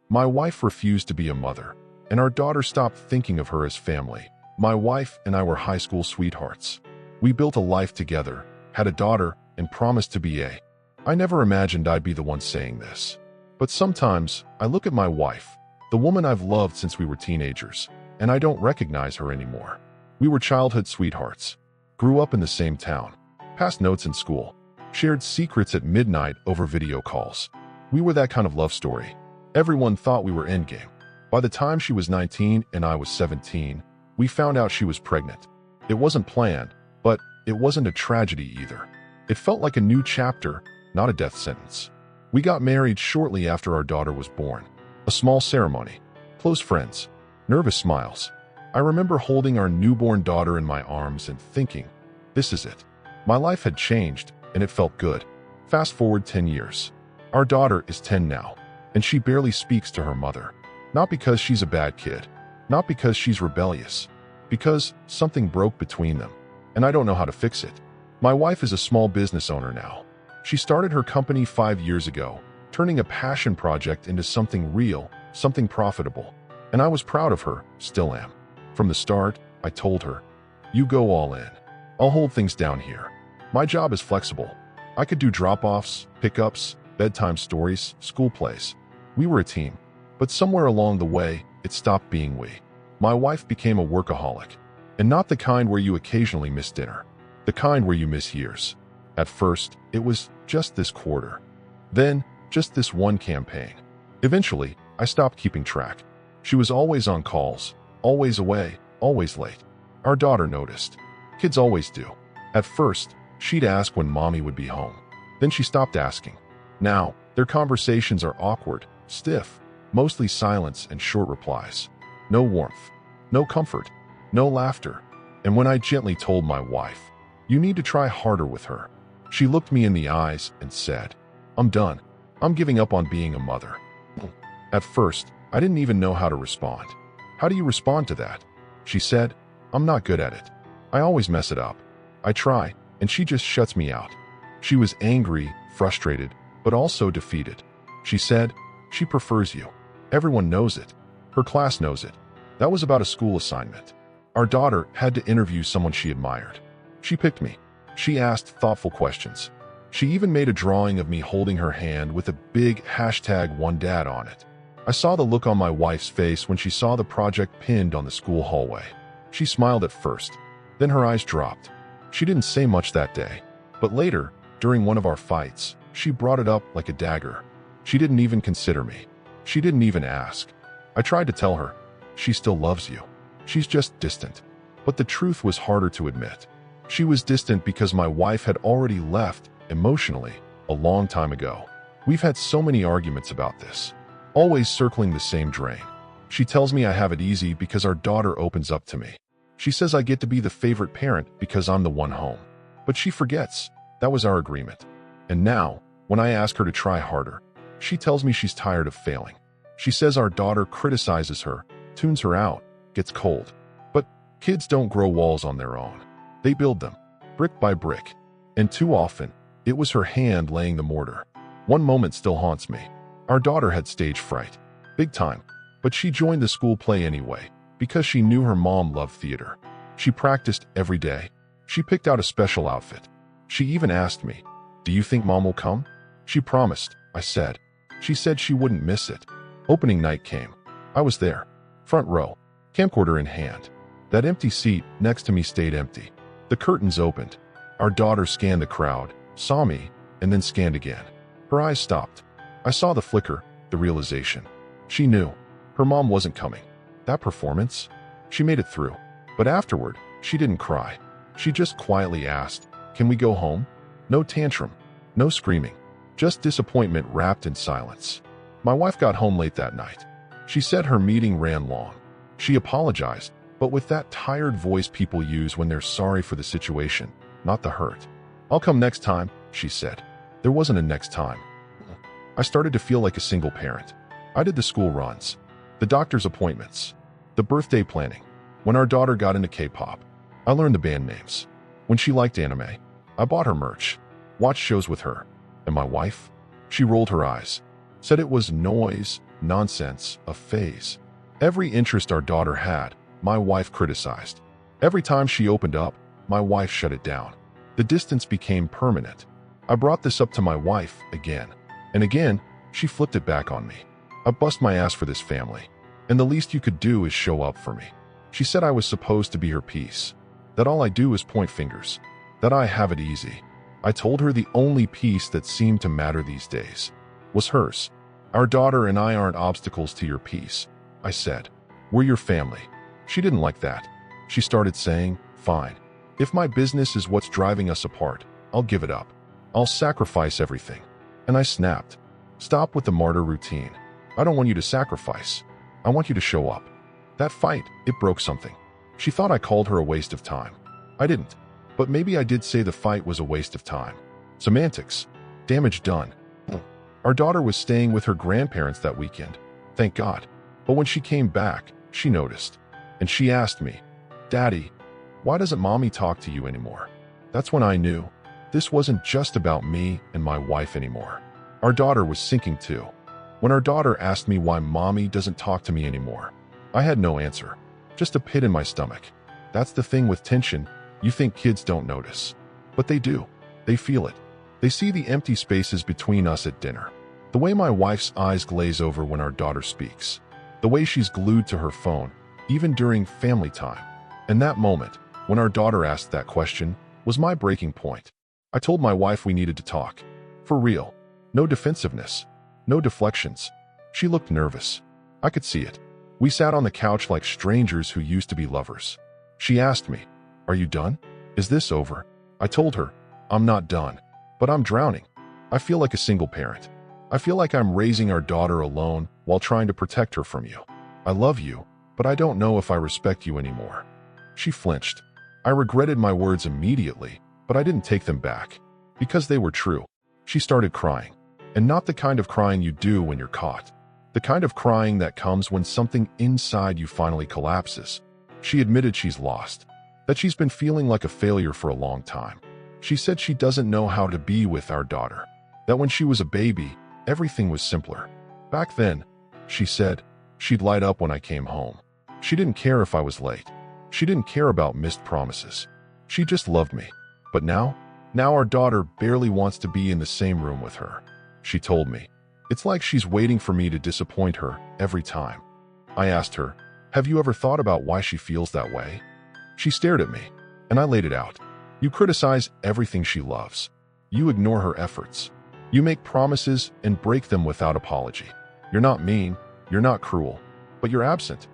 My wife refused to be a mother, and our daughter stopped thinking of her as family. My wife and I were high school sweethearts. We built a life together, had a daughter, and promised to be a. I never imagined I'd be the one saying this. But sometimes, I look at my wife, the woman I've loved since we were teenagers, and I don't recognize her anymore. We were childhood sweethearts, grew up in the same town, passed notes in school, shared secrets at midnight over video calls. We were that kind of love story. Everyone thought we were endgame. By the time she was 19 and I was 17, we found out she was pregnant. It wasn't planned, but it wasn't a tragedy either. It felt like a new chapter, not a death sentence. We got married shortly after our daughter was born. A small ceremony, close friends, nervous smiles. I remember holding our newborn daughter in my arms and thinking, this is it. My life had changed, and it felt good. Fast forward 10 years. Our daughter is 10 now, and she barely speaks to her mother. Not because she's a bad kid, not because she's rebellious, because something broke between them, and I don't know how to fix it. My wife is a small business owner now. She started her company 5 years ago, turning a passion project into something real, something profitable. And I was proud of her, still am. From the start, I told her, you go all in. I'll hold things down here. My job is flexible. I could do drop-offs, pickups, bedtime stories, school plays. We were a team. But somewhere along the way, it stopped being we. My wife became a workaholic. And not the kind where you occasionally miss dinner. The kind where you miss years. At first, it was just this quarter. Then, just this one campaign. Eventually, I stopped keeping track. She was always on calls, always away, always late. Our daughter noticed. Kids always do. At first, she'd ask when mommy would be home. Then she stopped asking. Now, their conversations are awkward, stiff, mostly silence and short replies. No warmth, no comfort, no laughter. And when I gently told my wife, you need to try harder with her, she looked me in the eyes and said, I'm done. I'm giving up on being a mother. At first, I didn't even know how to respond. How do you respond to that? She said, I'm not good at it. I always mess it up. I try, and she just shuts me out. She was angry, frustrated, but also defeated. She said, she prefers you. Everyone knows it. Her class knows it. That was about a school assignment. Our daughter had to interview someone she admired. She picked me. She asked thoughtful questions. She even made a drawing of me holding her hand with a big #OneDad on it. I saw the look on my wife's face when she saw the project pinned on the school hallway. She smiled at first, then her eyes dropped. She didn't say much that day, but later, during one of our fights, she brought it up like a dagger. She didn't even consider me. She didn't even ask. I tried to tell her, she still loves you. She's just distant. But the truth was harder to admit. She was distant because my wife had already left, emotionally, a long time ago. We've had so many arguments about this, always circling the same drain. She tells me I have it easy because our daughter opens up to me. She says I get to be the favorite parent because I'm the one home. But she forgets, that was our agreement. And now, when I ask her to try harder, she tells me she's tired of failing. She says our daughter criticizes her, tunes her out, gets cold. But kids don't grow walls on their own. They build them, brick by brick. And too often, it was her hand laying the mortar. One moment still haunts me. Our daughter had stage fright. Big time. But she joined the school play anyway, because she knew her mom loved theater. She practiced every day. She picked out a special outfit. She even asked me, do you think mom will come? She promised, I said. She said she wouldn't miss it. Opening night came. I was there. Front row. Camcorder in hand. That empty seat next to me stayed empty. The curtains opened. Our daughter scanned the crowd, saw me, and then scanned again. Her eyes stopped. I saw the flicker, the realization. She knew. Her mom wasn't coming. That performance? She made it through. But afterward, she didn't cry. She just quietly asked, can we go home? No tantrum. No screaming. Just disappointment wrapped in silence. My wife got home late that night. She said her meeting ran long. She apologized, but with that tired voice people use when they're sorry for the situation, not the hurt. I'll come next time, she said. There wasn't a next time. I started to feel like a single parent. I did the school runs, the doctor's appointments, the birthday planning. When our daughter got into K-pop, I learned the band names. When she liked anime, I bought her merch, watched shows with her. And my wife? She rolled her eyes, said it was noise, nonsense, a phase. Every interest our daughter had, my wife criticized. Every time she opened up, my wife shut it down. The distance became permanent. I brought this up to my wife again and again. She flipped it back on me. I bust my ass for this family, and the least you could do is show up for me. She said I was supposed to be her peace, that all I do is point fingers, that I have it easy. I told her the only peace that seemed to matter these days was hers. Our daughter and I aren't obstacles to your peace, I said. We're your family. She didn't like that. She started saying, fine. If my business is what's driving us apart, I'll give it up. I'll sacrifice everything. And I snapped. Stop with the martyr routine. I don't want you to sacrifice. I want you to show up. That fight, it broke something. She thought I called her a waste of time. I didn't. But maybe I did say the fight was a waste of time. Semantics. Damage done. Our daughter was staying with her grandparents that weekend. Thank God. But when she came back, she noticed. And she asked me, Daddy, why doesn't Mommy talk to you anymore? That's when I knew. This wasn't just about me and my wife anymore. Our daughter was sinking too. When our daughter asked me why Mommy doesn't talk to me anymore, I had no answer. Just a pit in my stomach. That's the thing with tension. You think kids don't notice. But they do. They feel it. They see the empty spaces between us at dinner. The way my wife's eyes glaze over when our daughter speaks. The way she's glued to her phone, even during family time. And that moment, when our daughter asked that question, was my breaking point. I told my wife we needed to talk. For real. No defensiveness. No deflections. She looked nervous. I could see it. We sat on the couch like strangers who used to be lovers. She asked me, Are you done? Is this over? I told her, I'm not done, but I'm drowning. I feel like a single parent. I feel like I'm raising our daughter alone while trying to protect her from you. I love you, but I don't know if I respect you anymore. She flinched. I regretted my words immediately, but I didn't take them back. Because they were true. She started crying. And not the kind of crying you do when you're caught. The kind of crying that comes when something inside you finally collapses. She admitted she's lost. That she's been feeling like a failure for a long time. She said she doesn't know how to be with our daughter. That when she was a baby, everything was simpler. Back then, she said, she'd light up when I came home. She didn't care if I was late. She didn't care about missed promises. She just loved me. But now our daughter barely wants to be in the same room with her. She told me, it's like she's waiting for me to disappoint her every time. I asked her, have you ever thought about why she feels that way? She stared at me, and I laid it out. You criticize everything she loves. You ignore her efforts. You make promises and break them without apology. You're not mean, you're not cruel, but you're absent.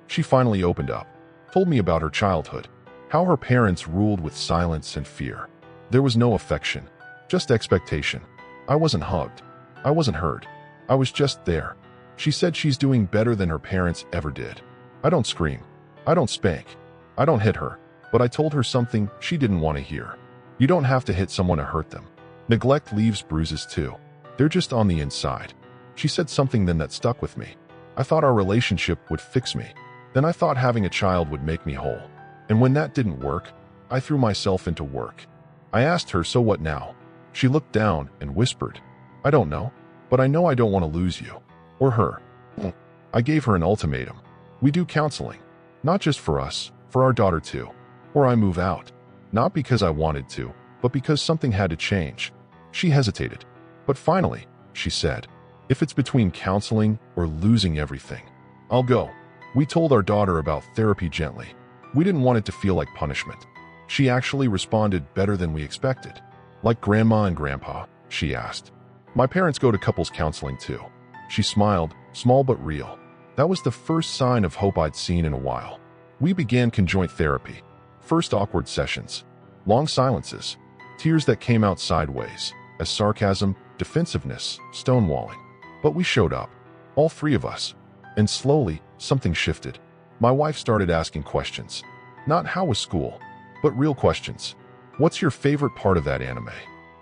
She finally opened up, told me about her childhood, how her parents ruled with silence and fear. There was no affection, just expectation. I wasn't hugged. I wasn't heard. I was just there. She said she's doing better than her parents ever did. I don't scream. I don't spank. I don't hit her. But I told her something she didn't want to hear. You don't have to hit someone to hurt them. Neglect leaves bruises too. They're just on the inside. She said something then that stuck with me. I thought our relationship would fix me. Then I thought having a child would make me whole. And when that didn't work, I threw myself into work. I asked her, so what now? She looked down and whispered, I don't know, but I know I don't want to lose you. Or her. I gave her an ultimatum. We do counseling. Not just for us, for our daughter too. Or I move out. Not because I wanted to, but because something had to change. She hesitated. But finally, she said, if it's between counseling or losing everything, I'll go. We told our daughter about therapy gently. We didn't want it to feel like punishment. She actually responded better than we expected. Like Grandma and Grandpa, she asked. My parents go to couples counseling too. She smiled, small but real. That was the first sign of hope I'd seen in a while. We began conjoint therapy. First awkward sessions. Long silences. Tears that came out sideways, as sarcasm, defensiveness, stonewalling. But we showed up. All three of us. And slowly, something shifted. My wife started asking questions. Not how was school, but real questions. What's your favorite part of that anime?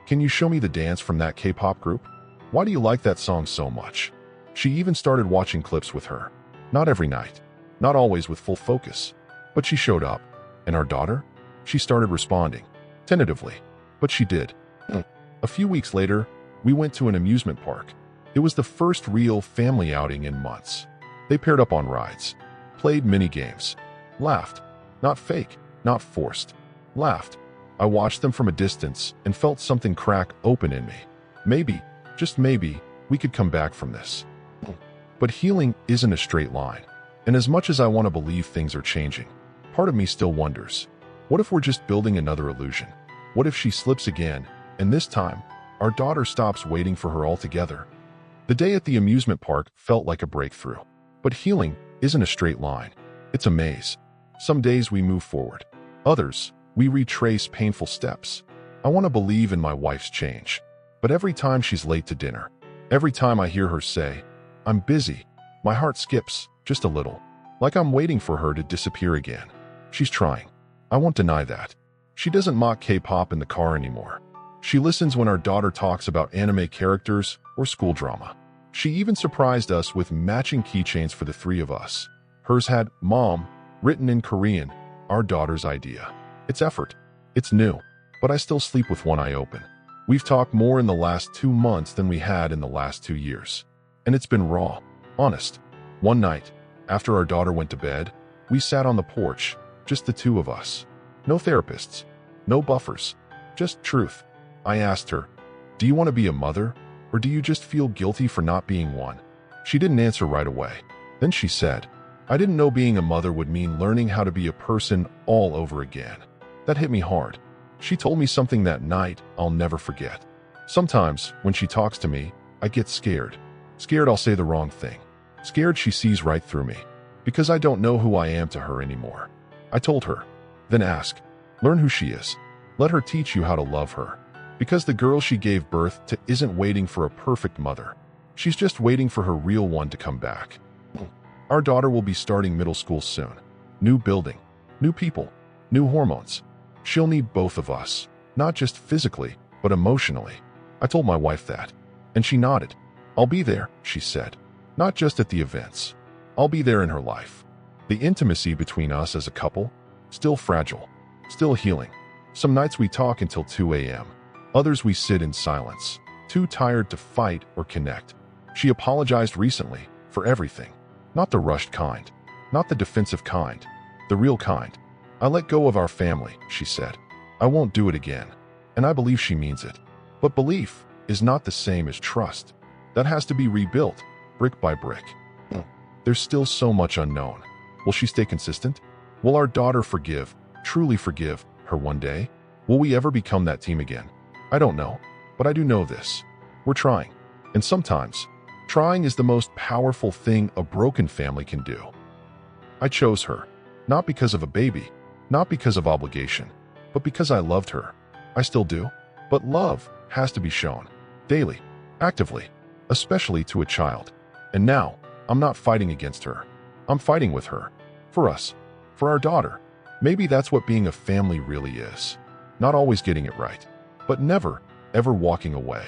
Can you show me the dance from that K-pop group? Why do you like that song so much? She even started watching clips with her. Not every night. Not always with full focus. But she showed up. And our daughter? She started responding. Tentatively. But she did. A few weeks later, we went to an amusement park. It was the first real family outing in months. They paired up on rides, played mini games, laughed. Not fake, not forced. Laughed. I watched them from a distance and felt something crack open in me. Maybe, just maybe, we could come back from this. But healing isn't a straight line. And as much as I want to believe things are changing, part of me still wonders, what if we're just building another illusion? What if she slips again, and this time, our daughter stops waiting for her altogether? The day at the amusement park felt like a breakthrough. But healing isn't a straight line. It's a maze. Some days we move forward. Others, we retrace painful steps. I want to believe in my wife's change. But every time she's late to dinner, every time I hear her say, "I'm busy," my heart skips just a little, like I'm waiting for her to disappear again. She's trying. I won't deny that. She doesn't mock K-pop in the car anymore. She listens when our daughter talks about anime characters or school drama. She even surprised us with matching keychains for the three of us. Hers had "Mom" written in Korean, our daughter's idea. It's effort. It's new. But I still sleep with one eye open. We've talked more in the last 2 months than we had in the last 2 years. And it's been raw, honest. One night, after our daughter went to bed, we sat on the porch, just the two of us. No therapists, no buffers, just truth. I asked her, "Do you want to be a mother, or do you just feel guilty for not being one?" She didn't answer right away. Then she said, "I didn't know being a mother would mean learning how to be a person all over again." That hit me hard. She told me something that night I'll never forget. Sometimes, when she talks to me, I get scared. Scared I'll say the wrong thing. Scared she sees right through me. Because I don't know who I am to her anymore. I told her, "Then ask. Learn who she is. Let her teach you how to love her. Because the girl she gave birth to isn't waiting for a perfect mother. She's just waiting for her real one to come back." Our daughter will be starting middle school soon. New building, new people, new hormones. She'll need both of us, not just physically, but emotionally. I told my wife that, and she nodded. "I'll be there," she said. "Not just at the events. I'll be there in her life." The intimacy between us as a couple, still fragile, still healing. Some nights we talk until 2 a.m. Others we sit in silence, too tired to fight or connect. She apologized recently for everything. Not the rushed kind, not the defensive kind, the real kind. "I let go of our family," she said. "I won't do it again." And I believe she means it. But belief is not the same as trust. That has to be rebuilt, brick by brick. There's still so much unknown. Will she stay consistent? Will our daughter forgive, truly forgive, her one day? Will we ever become that team again? I don't know, but I do know this. We're trying. And sometimes, trying is the most powerful thing a broken family can do. I chose her, not because of a baby, not because of obligation, but because I loved her. I still do. But love has to be shown, daily, actively, especially to a child. And now, I'm not fighting against her. I'm fighting with her. For us. For our daughter. Maybe that's what being a family really is. Not always getting it right. But never, ever walking away.